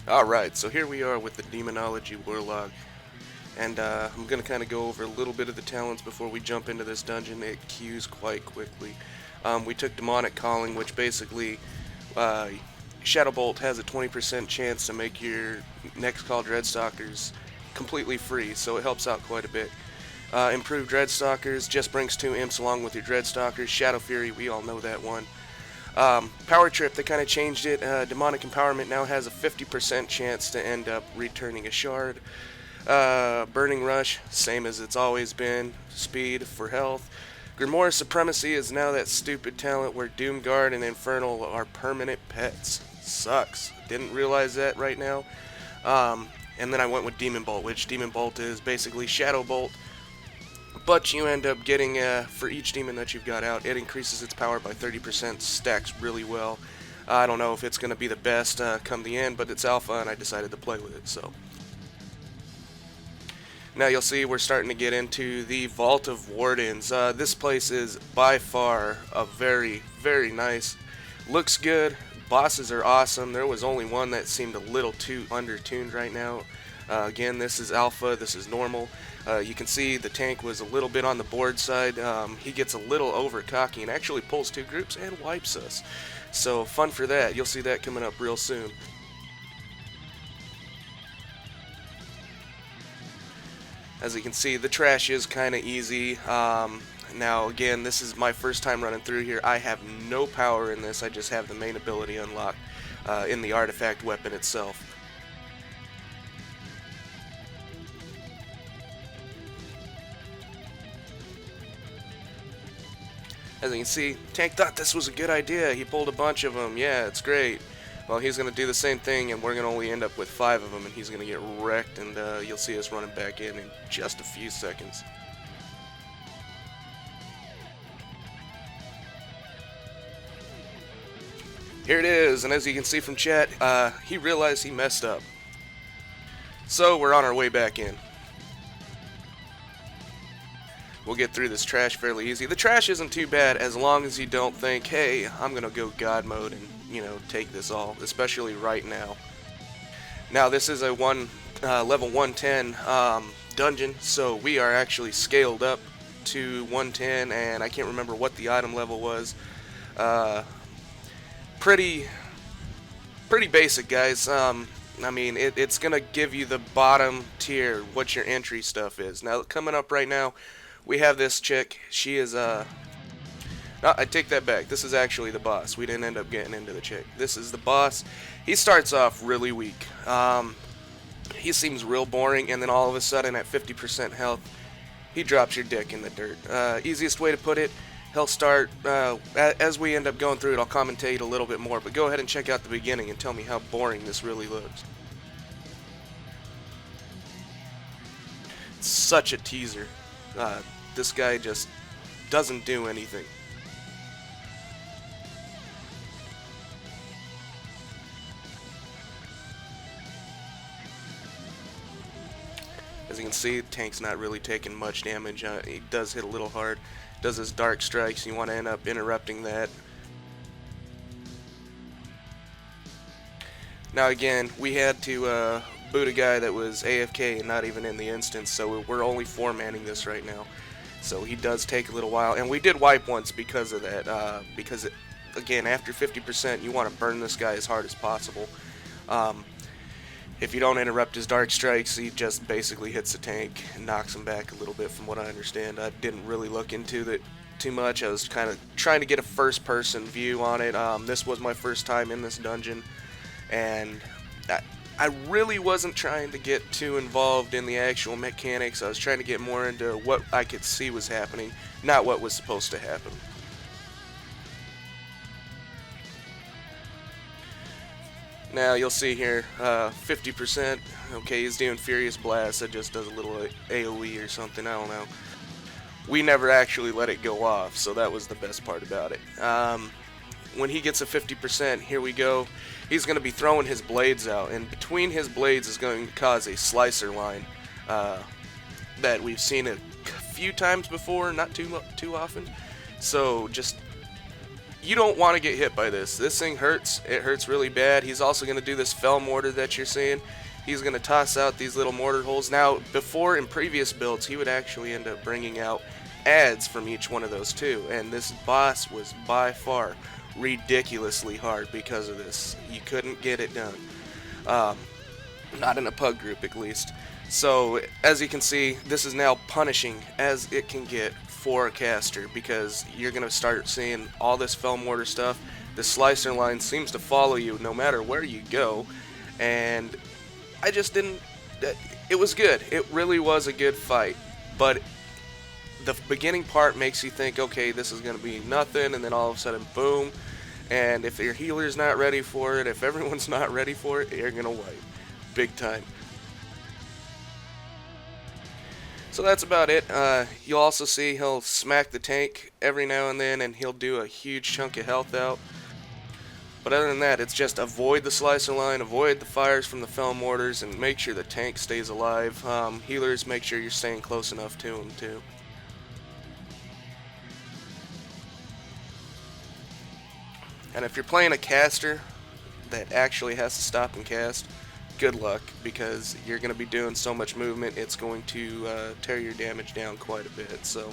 Alright, so here we are with the Demonology Warlock, and I'm going to kind of go over a little bit of the talents before we jump into this dungeon. It queues quite quickly. We took Demonic Calling, which basically, Shadow Bolt has a 20% chance to make your next call Dreadstalkers completely free, so it helps out quite a bit. Improved Dreadstalkers just brings 2 imps along with your Dreadstalkers. Shadow Fury, we all know that one. Power Trip, they kind of changed it. Demonic Empowerment now has a 50% chance to end up returning a shard. Burning Rush, same as it's always been. Speed for health. Grimoire Supremacy is now that stupid talent where Doomguard and Infernal are permanent pets. Sucks. Didn't realize that right now. And then I went with Demon Bolt, which Demon Bolt is basically Shadow Bolt. But you end up getting, for each demon that you've got out, it increases its power by 30%, stacks really well. I don't know if it's going to be the best come the end, but it's alpha and I decided to play with it, so. Now you'll see we're starting to get into the Vault of Wardens. This place is by far a very, very nice. Looks good. Bosses are awesome. There was only one that seemed a little too undertuned right now. Again, this is alpha, this is normal. You can see the tank was a little bit on the board side. He gets a little over cocky and actually pulls 2 groups and wipes us. So fun for that. You'll see that coming up real soon. As you can see, the trash is kind of easy. Now again, this is my first time running through here. I have no power in this. I just have the main ability unlocked in the artifact weapon itself. As you can see, Tank thought this was a good idea. He pulled a bunch of them. Yeah, it's great. Well, he's going to do the same thing, and we're going to only end up with 5 of them, and he's going to get wrecked, and you'll see us running back in just a few seconds. Here it is, and as you can see from chat, he realized he messed up. So we're on our way back in. We'll get through this trash fairly easy. The trash isn't too bad as long as you don't think, hey, I'm going to go God mode and, take this all, especially right now. Now, this is a level 110 dungeon, so we are actually scaled up to 110, and I can't remember what the item level was. Pretty basic, guys. I mean, it's going to give you the bottom tier, what your entry stuff is. Now, coming up right now, we have this chick. She is, no, I take that back. This is actually the boss. We didn't end up getting into the chick. This is the boss. He starts off really weak. He seems real boring, and then all of a sudden, at 50% health, he drops your dick in the dirt. Easiest way to put it, he'll start, as we end up going through it, I'll commentate a little bit more, but go ahead and check out the beginning and tell me how boring this really looks. It's such a teaser. This guy just doesn't do anything. As you can see, Tank's not really taking much damage. He does hit a little hard. Does his dark strikes. You want to end up interrupting that. Now again, we had to boot a guy that was AFK and not even in the instance, so we're only 4-manning this right now. So he does take a little while, and we did wipe once because of that, again, after 50%, you want to burn this guy as hard as possible. If you don't interrupt his dark strikes, he just basically hits the tank and knocks him back a little bit from what I understand. I didn't really look into it too much. I was kind of trying to get a first-person view on it. This was my first time in this dungeon, and I really wasn't trying to get too involved in the actual mechanics. I was trying to get more into what I could see was happening, not what was supposed to happen. Now you'll see here, 50%. Okay, he's doing Furious Blast. That just does a little AoE or something. I don't know. We never actually let it go off, so that was the best part about it. When he gets a 50%, here we go. He's going to be throwing his blades out, and between his blades is going to cause a slicer line that we've seen a few times before, not too often. So just You don't want to get hit by this. This thing hurts. It hurts really bad. He's also going to do this fell mortar that you're seeing. He's going to toss out these little mortar holes. Now, before in previous builds, he would actually end up bringing out adds from each one of those too. And this boss was by far ridiculously hard because of this. You couldn't get it done. Not in a pug group, at least. So, as you can see, this is now punishing as it can get for a caster, because you're going to start seeing all this fell mortar stuff. The slicer line seems to follow you no matter where you go, and I just didn't... It was good. It really was a good fight, but the beginning part makes you think, okay, this is going to be nothing, and then all of a sudden, boom, and if your healer's not ready for it, if everyone's not ready for it, you're going to wipe. Big time. So that's about it. You'll also see he'll smack the tank every now and then, and he'll do a huge chunk of health out. But other than that, it's just avoid the slicer line, avoid the fires from the fell mortars, and make sure the tank stays alive. Healers, make sure you're staying close enough to him too. And if you're playing a caster that actually has to stop and cast, good luck, because you're going to be doing so much movement, it's going to tear your damage down quite a bit. So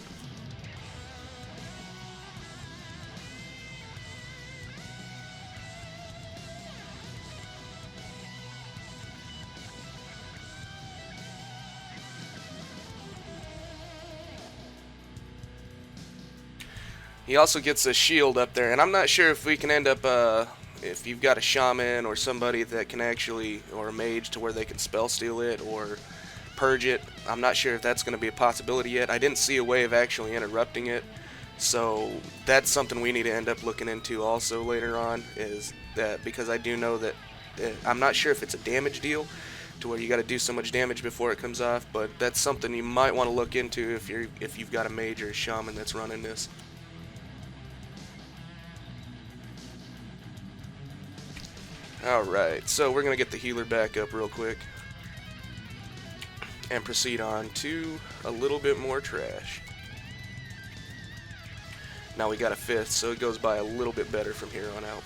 he also gets a shield up there, and I'm not sure if we can end up if you've got a shaman or somebody that can actually, or a mage, to where they can spell steal it or purge it. I'm not sure if that's going to be a possibility yet. I didn't see a way of actually interrupting it, so that's something we need to end up looking into also later on, is that, because I do know that I'm not sure if it's a damage deal to where you got to do so much damage before it comes off, but that's something you might want to look into if you've got a mage or a shaman that's running this. Alright, so we're going to get the healer back up real quick and proceed on to a little bit more trash. Now we got a 5th, so it goes by a little bit better from here on out.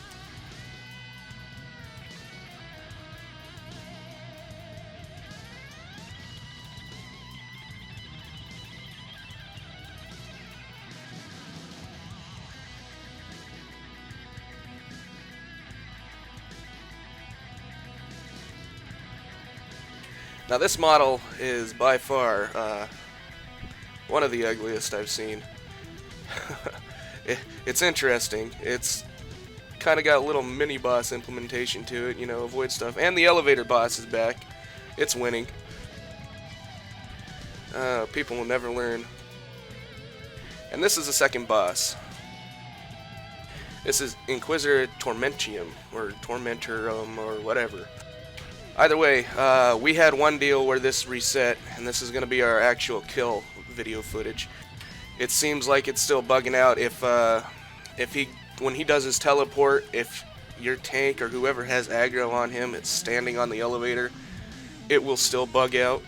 Now this model is by far one of the ugliest I've seen. It's interesting. It's kind of got a little mini boss implementation to it, you know, avoid stuff. And the elevator boss is back. It's winning. People will never learn. And this is the second boss. This is Inquisitor Tormentium, or Tormentorum, or whatever. Either way, we had one deal where this reset, and this is going to be our actual kill video footage. It seems like it's still bugging out. When he does his teleport, if your tank or whoever has aggro on him is standing on the elevator, it will still bug out.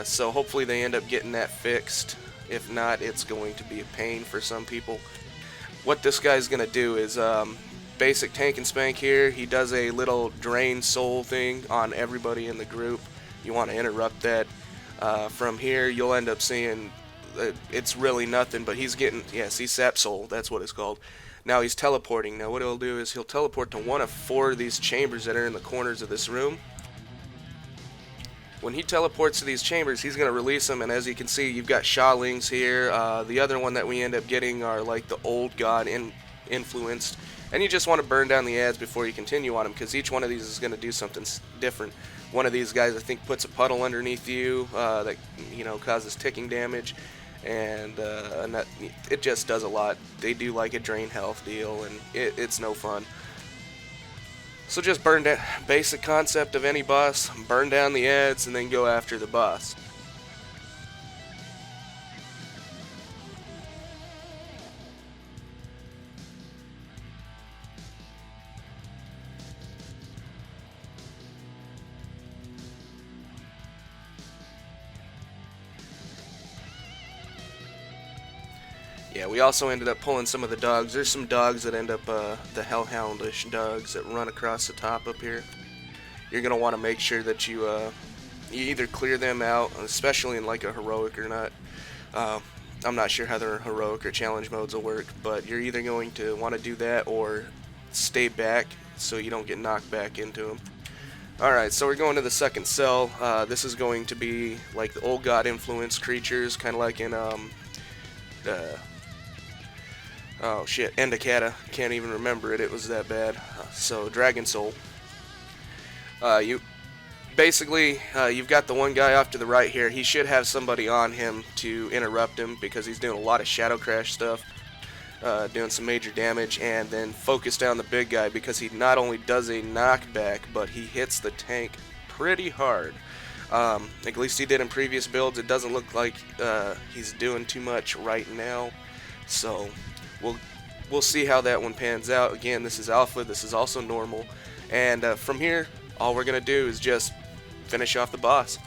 So hopefully they end up getting that fixed. If not, it's going to be a pain for some people. What this guy's going to do is basic tank and spank here. He does a little drain soul thing on everybody in the group. You want to interrupt that. From here, you'll end up seeing it's really nothing, but he's getting, yes, he's sap soul. That's what it's called. Now he's teleporting. Now what he'll do is he'll teleport to one of 4 of these chambers that are in the corners of this room. When he teleports to these chambers, he's going to release them, and as you can see, you've got Shalings here. The other one that we end up getting are like the old god influenced. And you just want to burn down the ads before you continue on them, because each one of these is going to do something different. One of these guys, I think, puts a puddle underneath you that, you know, causes ticking damage, and it just does a lot. They do like a drain health deal, and it's no fun. So just burn down, basic concept of any boss, burn down the ads, and then go after the boss. Yeah, we also ended up pulling some of the dogs. There's some dogs that end up, the hellhoundish dogs that run across the top up here. You're going to want to make sure that you either clear them out, especially in like a heroic or not. I'm not sure how their heroic or challenge modes will work, but you're either going to want to do that or stay back so you don't get knocked back into them. Alright, so we're going to the second cell. This is going to be like the old god influence creatures, kind of like in, oh shit, Endicata. Can't even remember it, it was that bad. So, Dragon Soul. You've got the one guy off to the right here. He should have somebody on him to interrupt him because he's doing a lot of Shadow Crash stuff, doing some major damage, and then focus down the big guy because he not only does a knockback, but he hits the tank pretty hard. At least he did in previous builds. It doesn't look like he's doing too much right now, so we'll see how that one pans out. Again, this is alpha, this is also normal, and from here, all we're going to do is just finish off the boss.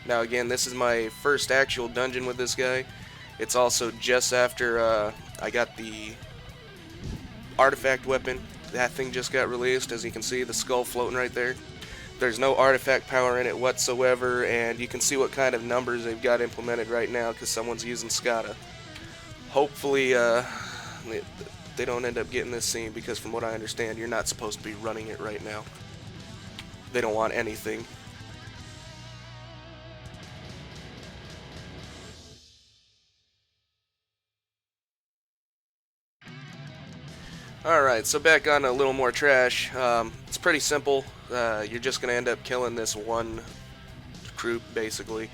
Now again, this is my first actual dungeon with this guy. It's also just after I got the artifact weapon. That thing just got released. As you can see, the skull floating right there. There's no artifact power in it whatsoever, and you can see what kind of numbers they've got implemented right now because someone's using SCADA. Hopefully they don't end up getting this scene because from what I understand, you're not supposed to be running it right now. They don't want anything. Alright, so back on a little more trash. It's pretty simple. You're just going to end up killing this one group, basically.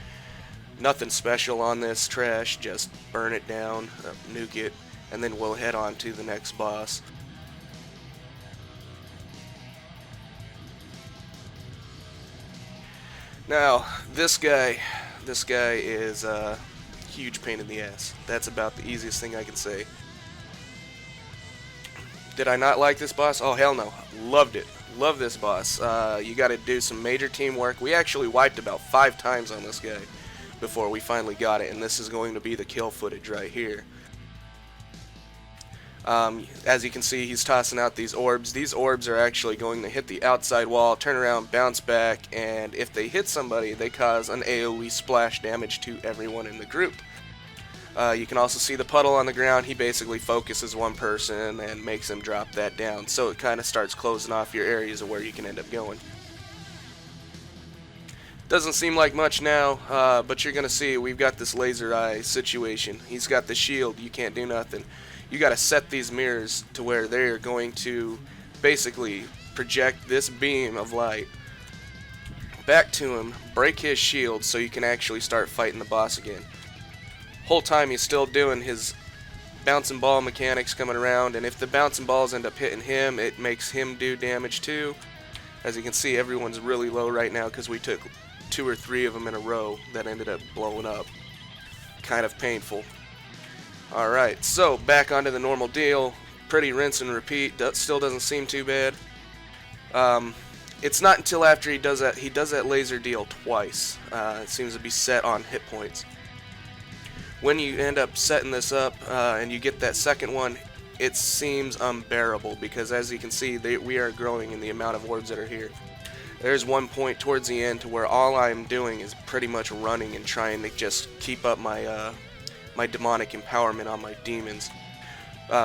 Nothing special on this trash, just burn it down, nuke it, and then we'll head on to the next boss. Now, this guy is a huge pain in the ass. That's about the easiest thing I can say. Did I not like this boss? Oh, hell no. Loved it. Love this boss. You got to do some major teamwork. We actually wiped about 5 times on this guy before we finally got it, and this is going to be the kill footage right here. As you can see, he's tossing out these orbs. These orbs are actually going to hit the outside wall, turn around, bounce back, and if they hit somebody, they cause an AoE splash damage to everyone in the group. You can also see the puddle on the ground. He basically focuses one person and makes them drop that down. So it kind of starts closing off your areas of where you can end up going. Doesn't seem like much now, but you're going to see we've got this laser eye situation. He's got the shield. You can't do nothing. You got to set these mirrors to where they're going to basically project this beam of light back to him, break his shield so you can actually start fighting the boss again. Whole time he's still doing his bouncing ball mechanics coming around, and if the bouncing balls end up hitting him, it makes him do damage too. As you can see, everyone's really low right now because we took 2 or 3 of them in a row that ended up blowing up. Kind of painful. Alright, so back onto the normal deal. Pretty rinse and repeat. That still doesn't seem too bad. It's not until after he does that laser deal twice. It seems to be set on hit points. When you end up setting this up and you get that second one, it seems unbearable because as you can see, we are growing in the amount of orbs that are here. There's one point towards the end to where all I'm doing is pretty much running and trying to just keep up my my demonic empowerment on my demons.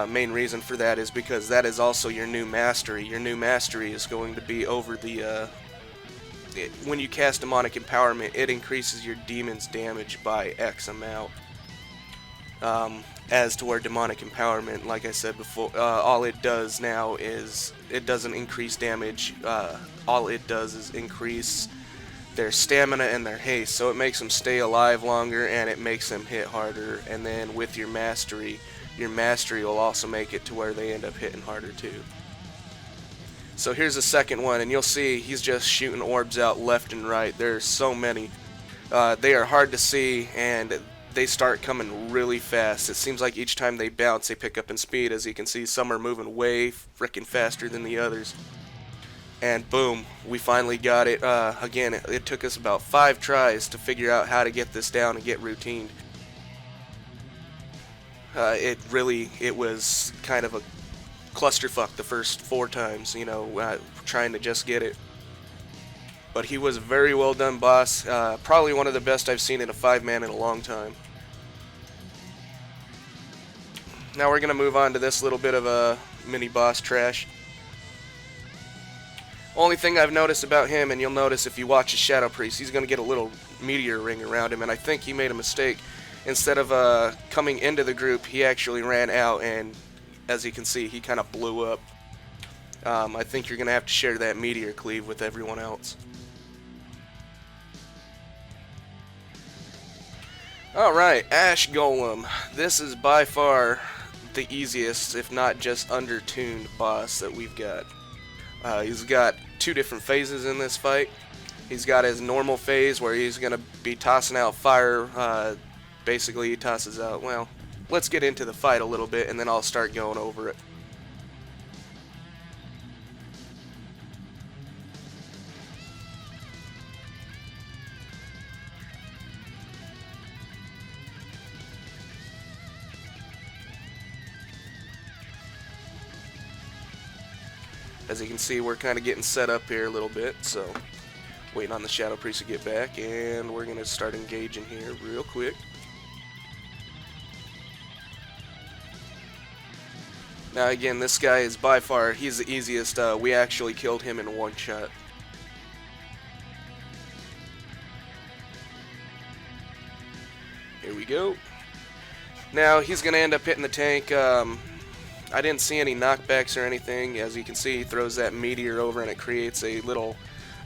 Main reason for that is because that is also your new mastery. Your new mastery is going to be over the when you cast demonic empowerment, it increases your demon's damage by X amount. As to where demonic empowerment, like I said before, all it does now is it doesn't increase damage. All it does is increase their stamina and their haste, so it makes them stay alive longer and it makes them hit harder. And then with your mastery will also make it to where they end up hitting harder too. So here's the second one, and you'll see he's just shooting orbs out left and right. There's so many. They are hard to see, and they start coming really fast. It seems like each time they bounce, they pick up in speed. As you can see, some are moving way freaking faster than the others. And boom, we finally got it. Again, it took us about 5 tries to figure out how to get this down and get routined. It was kind of a clusterfuck the first 4 times, you know, trying to just get it. But he was a very well done boss. Probably one of the best I've seen in a 5-man in a long time. Now we're going to move on to this little bit of a mini boss trash. Only thing I've noticed about him, and you'll notice if you watch his Shadow Priest, he's going to get a little meteor ring around him, and I think he made a mistake. Instead of coming into the group, he actually ran out, and as you can see, he kind of blew up. I think you're going to have to share that meteor cleave with everyone else. Alright, Ash Golem. This is by far the easiest, if not just under-tuned boss that we've got. He's got 2 different phases in this fight. He's got his normal phase where he's going to be tossing out fire. Basically, he tosses out, well, let's get into the fight a little bit and then I'll start going over it. As you can see, we're kind of getting set up here a little bit, so waiting on the Shadow Priest to get back, and we're going to start engaging here real quick. Now again, this guy is by far, he's the easiest. We actually killed him in 1 shot. Here we go. Now he's going to end up hitting the tank. I didn't see any knockbacks or anything. As you can see, he throws that meteor over and it creates a little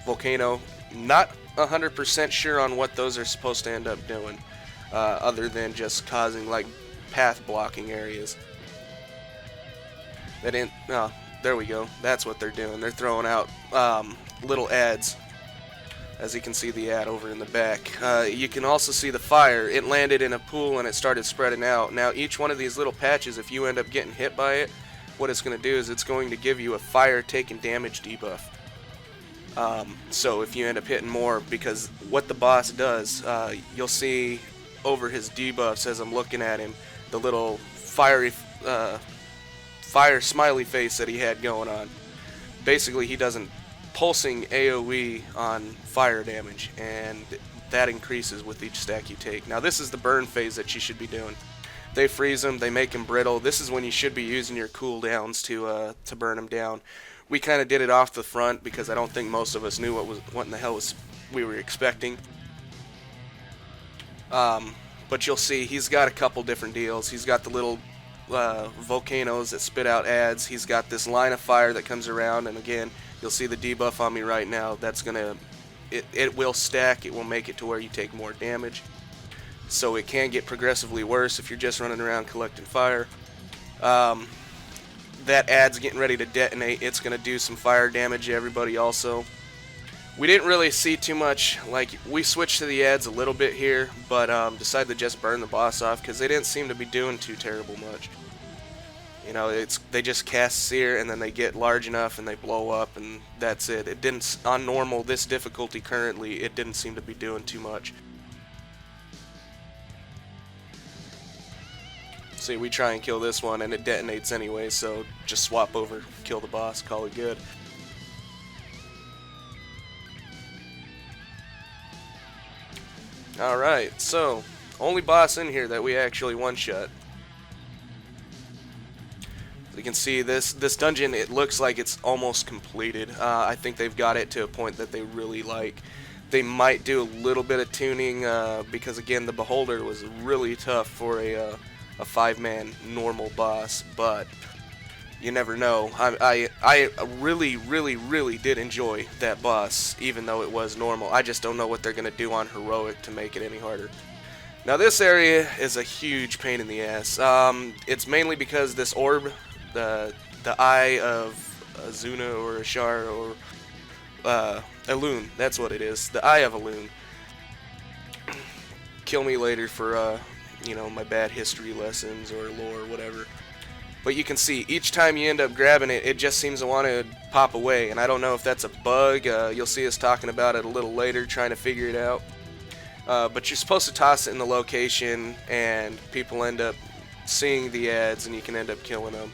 volcano. Not 100% sure on what those are supposed to end up doing, other than just causing like path blocking areas. They didn't. Oh, there we go. That's what they're doing. They're throwing out little ads. As you can see the ad over in the back. You can also see the fire. It landed in a pool and it started spreading out. Now each one of these little patches, if you end up getting hit by it, what it's going to do is it's going to give you a fire taking damage debuff. So if you end up hitting more, because what the boss does, you'll see over his debuffs as I'm looking at him, the little fire smiley face that he had going on. Basically he doesn't pulsing AoE on fire damage, and that increases with each stack you take. Now this is the burn phase that you should be doing. They freeze them, they make them brittle. This is when you should be using your cooldowns to burn them down. We kind of did it off the front because I don't think most of us knew what in the hell we were expecting. But you'll see he's got a couple different deals. He's got the little volcanoes that spit out ads. He's got this line of fire that comes around, and again, you'll see the debuff on me right now. That's gonna, it will stack. It will make it to where you take more damage. So it can get progressively worse if you're just running around collecting fire. That ad's getting ready to detonate. It's gonna do some fire damage to everybody also. We didn't really see too much. Like, we switched to the ads a little bit here, but decided to just burn the boss off because they didn't seem to be doing too terrible much. You know, they just cast Sear and then they get large enough and they blow up, and that's it. It didn't, on normal, this difficulty currently, it didn't seem to be doing too much. See, we try and kill this one and it detonates anyway, so just swap over, kill the boss, call it good. Alright, so, only boss in here that we actually one-shot. You can see this dungeon, it looks like it's almost completed. I think they've got it to a point that they really like. They might do a little bit of tuning because again the Beholder was really tough for a 5-man normal boss, but you never know. I really did enjoy that boss, even though it was normal. I just don't know what they're gonna do on heroic to make it any harder. Now this area is a huge pain in the ass. It's mainly because this orb, the Eye of Azuna or Ashar or Elune, that's what it is, the Eye of Elune. kill me later for you know, my bad history lessons or lore or whatever. But you can see each time you end up grabbing it, it just seems to want to pop away, and I don't know if that's a bug. You'll see us talking about it a little later, trying to figure it out. But you're supposed to toss it in the location, and people end up seeing the ads, and you can end up killing them.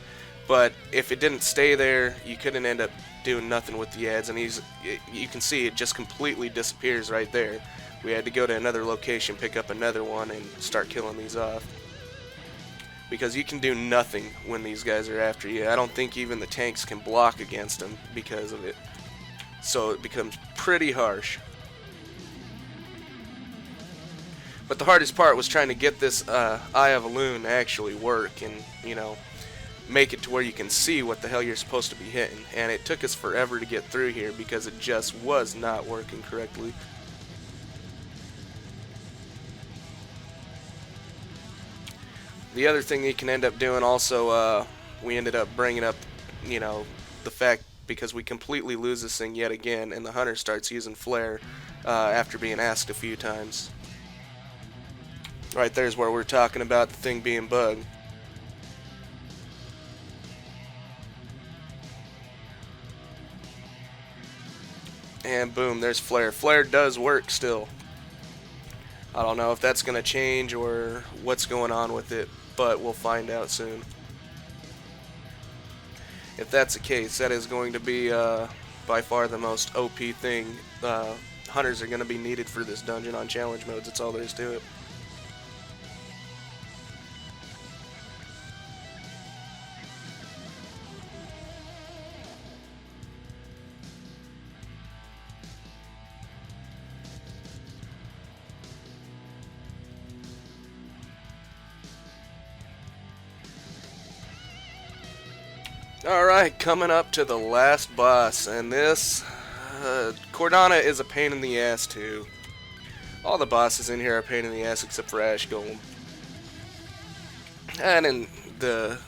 But if it didn't stay there, you couldn't end up doing nothing with the ads, and you can see it just completely disappears right there. We had to go to another location, pick up another one, and start killing these off. Because you can do nothing when these guys are after you. I don't think even the tanks can block against them because of it. So it becomes pretty harsh. But the hardest part was trying to get this Eye of Elune to actually work and, you know, make it to where you can see what the hell you're supposed to be hitting. And it took us forever to get through here because it just was not working correctly. The other thing you can end up doing also, we ended up bringing up, you know, the fact because we completely lose this thing yet again, and the hunter starts using flare after being asked a few times. Right there's where we're talking about the thing being bugged. And boom, there's flare. Flare does work still. I don't know if that's going to change or what's going on with it, but we'll find out soon. If that's the case, that is going to be by far the most OP thing. Hunters are going to be needed for this dungeon on challenge modes. That's all there is to it. Alright, coming up to the last boss, and this Cordana is a pain in the ass too. All the bosses in here are a pain in the ass except for Ash Golem. And then the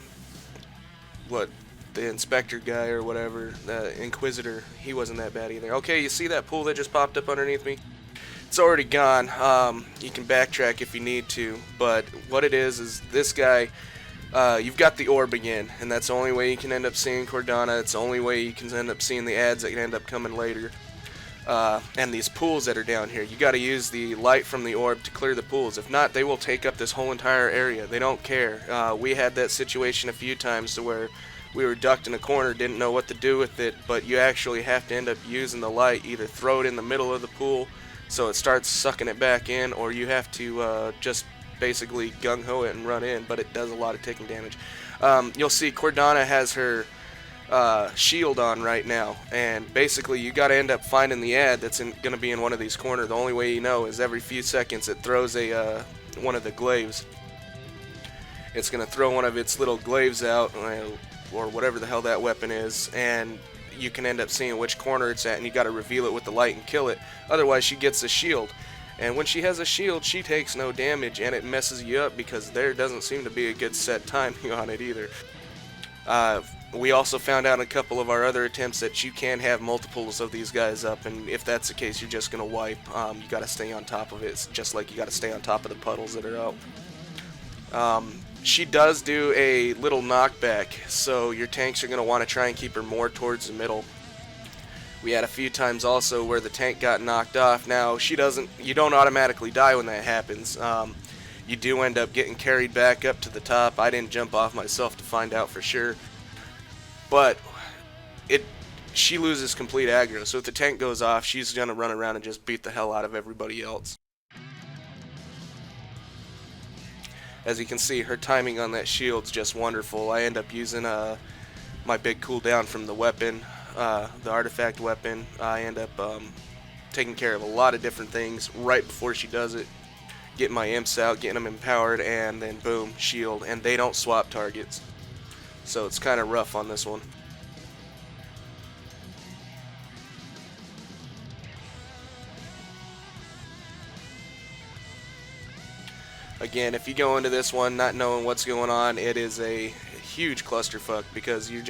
Inspector guy or whatever, the Inquisitor, he wasn't that bad either. Okay, you see that pool that just popped up underneath me? It's already gone. You can backtrack if you need to, but what it is this guy. You've got the orb again, and that's the only way you can end up seeing Cordana. It's the only way you can end up seeing the ads that can end up coming later. And these pools that are down here, you got to use the light from the orb to clear the pools. If not, they will take up this whole entire area. They don't care. We had that situation a few times to where we were ducked in a corner, didn't know what to do with it, but you actually have to end up using the light, either throw it in the middle of the pool so it starts sucking it back in, or you have to just basically gung-ho it and run in, but it does a lot of taking damage. You'll see Cordana has her shield on right now, and basically you got to end up finding the ad that's going to be in one of these corners. The only way you know is every few seconds it throws a one of the glaives. It's going to throw one of its little glaives out, or whatever the hell that weapon is, and you can end up seeing which corner it's at, and you got to reveal it with the light and kill it. Otherwise she gets the shield. And when she has a shield, she takes no damage, and it messes you up because there doesn't seem to be a good set timing on it either. We also found out in a couple of our other attempts that you can have multiples of these guys up, and if that's the case, you're just going to wipe. You got to stay on top of it. It's just like you got to stay on top of the puddles that are out. She does do a little knockback, so your tanks are going to want to try and keep her more towards the middle. We had a few times also where the tank got knocked off. Now, you don't automatically die when that happens. You do end up getting carried back up to the top. I didn't jump off myself to find out for sure. But she loses complete aggro. So if the tank goes off, she's going to run around and just beat the hell out of everybody else. As you can see, her timing on that shield's just wonderful. I end up using my big cooldown from the weapon. The artifact weapon. I end up taking care of a lot of different things right before she does it. Getting my imps out, getting them empowered, and then boom, shield. And they don't swap targets. So it's kind of rough on this one. Again, if you go into this one not knowing what's going on, it is a huge clusterfuck because you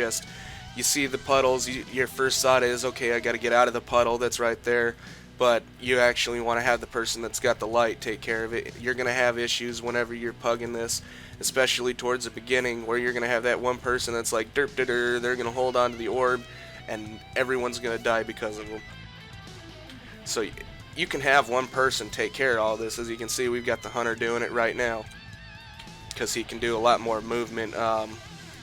see the puddles. Your first thought is, okay, I got to get out of the puddle that's right there. but you actually want to have the person that's got the light take care of it. You're going to have issues whenever you're pugging this, especially towards the beginning, where you're going to have that one person that's like derp derp, they're going to hold on to the orb, and everyone's going to die because of them. So you can have one person take care of all this. As you can see, we've got the hunter doing it right now, because he can do a lot more movement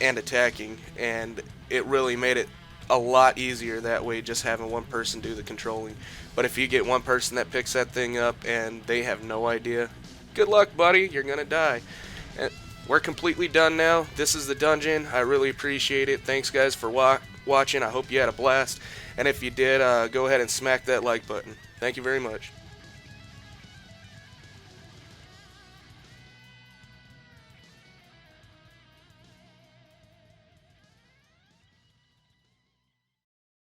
and attacking, and it really made it a lot easier that way, just having one person do the controlling. But if you get one person that picks that thing up and they have no idea, good luck, buddy, you're gonna die. And we're completely done now. This is the dungeon. I really appreciate it. Thanks guys for watching. I hope you had a blast, and if you did, go ahead and smack that like button. Thank you very much.